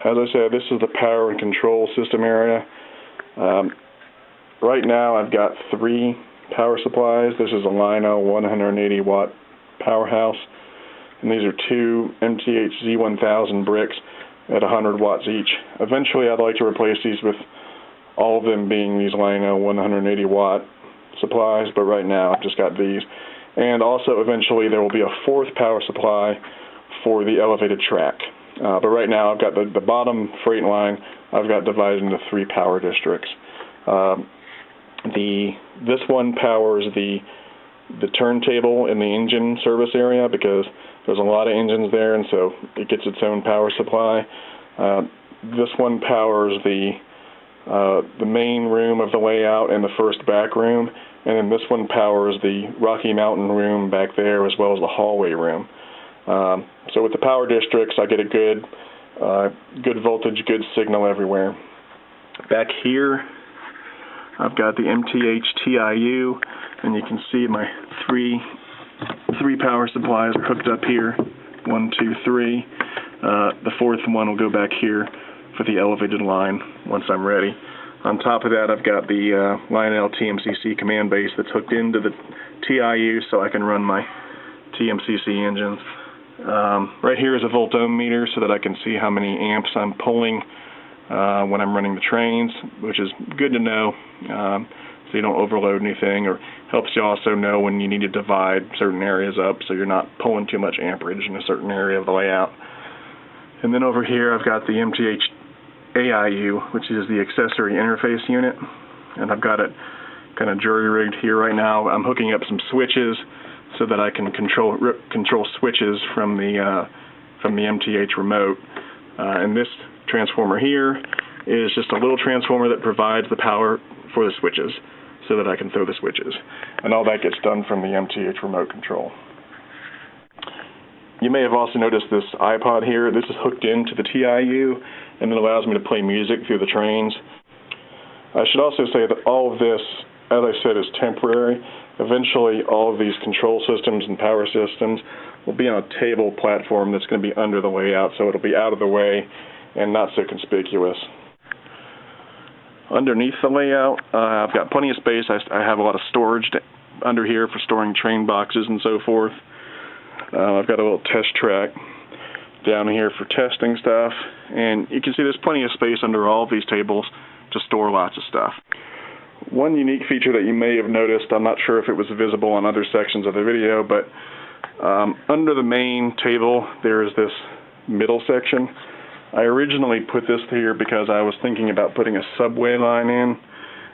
As I said, this is the power and control system area. Right now I've got 3 power supplies. This is a Lino 180 watt powerhouse, and these are 2 MTH Z1000 bricks at 100 watts each. Eventually I'd like to replace these with all of them being these Lino 180 watt supplies, but right now I've just got these. And also eventually there will be a 4th power supply for the elevated track. But right now I've got the bottom freight line, I've got divided into 3 power districts. This one powers the turntable in the engine service area because there's a lot of engines there, and so it gets its own power supply. This one powers the main room of the layout and the first back room, and then this one powers the Rocky Mountain room back there as well as the hallway room. So with the power districts, I get a good voltage, good signal everywhere. Back here, I've got the MTH TIU, and you can see my three power supplies are hooked up here. 1, 2, 3. The 4th one will go back here for the elevated line once I'm ready. On top of that, I've got the Lionel TMCC command base that's hooked into the TIU so I can run my TMCC engines. Right here is a voltometer so that I can see how many amps I'm pulling when I'm running the trains, which is good to know so you don't overload anything, or helps you also know when you need to divide certain areas up so you're not pulling too much amperage in a certain area of the layout. And then over here I've got the MTH AIU, which is the accessory interface unit, and I've got it kind of jury-rigged here right now. I'm hooking up some switches so that I can control switches from the MTH remote. And this transformer here is just a little transformer that provides the power for the switches so that I can throw the switches. And all that gets done from the MTH remote control. You may have also noticed this iPod here. This is hooked into the TIU, and it allows me to play music through the trains. I should also say that all of this, as I said, is temporary. Eventually, all of these control systems and power systems will be on a table platform that's going to be under the layout, so it'll be out of the way and not so conspicuous. Underneath the layout, I've got plenty of space. I have a lot of storage under here for storing train boxes and so forth. I've got a little test track down here for testing stuff, and you can see there's plenty of space under all of these tables to store lots of stuff. One unique feature that you may have noticed, I'm not sure if it was visible on other sections of the video, but under the main table there is this middle section. I originally put this here because I was thinking about putting a subway line in,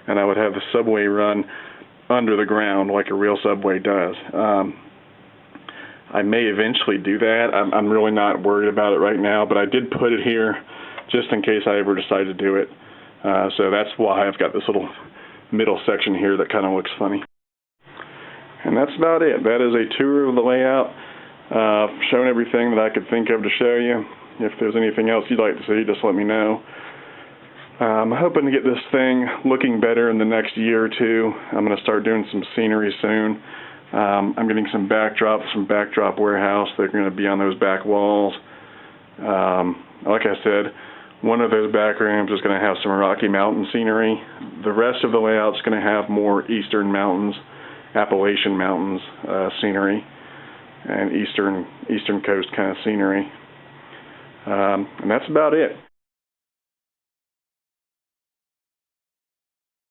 and I would have the subway run under the ground like a real subway does. I may eventually do that. I'm really not worried about it right now, but I did put it here just in case I ever decide to do it. So that's why I've got this little middle section here that kind of looks funny. And that's about it. That is a tour of the layout. Shown everything that I could think of to show you. If there's anything else you'd like to see, just let me know. I'm hoping to get this thing looking better in the next year or 2. I'm going to start doing some scenery soon. I'm getting some backdrops from Backdrop Warehouse. They're going to be on those back walls. Like I said, one of those back rooms is going to have some Rocky Mountain scenery. The rest of the layout is going to have more Eastern Mountains, Appalachian Mountains scenery, and Eastern Coast kind of scenery. And that's about it.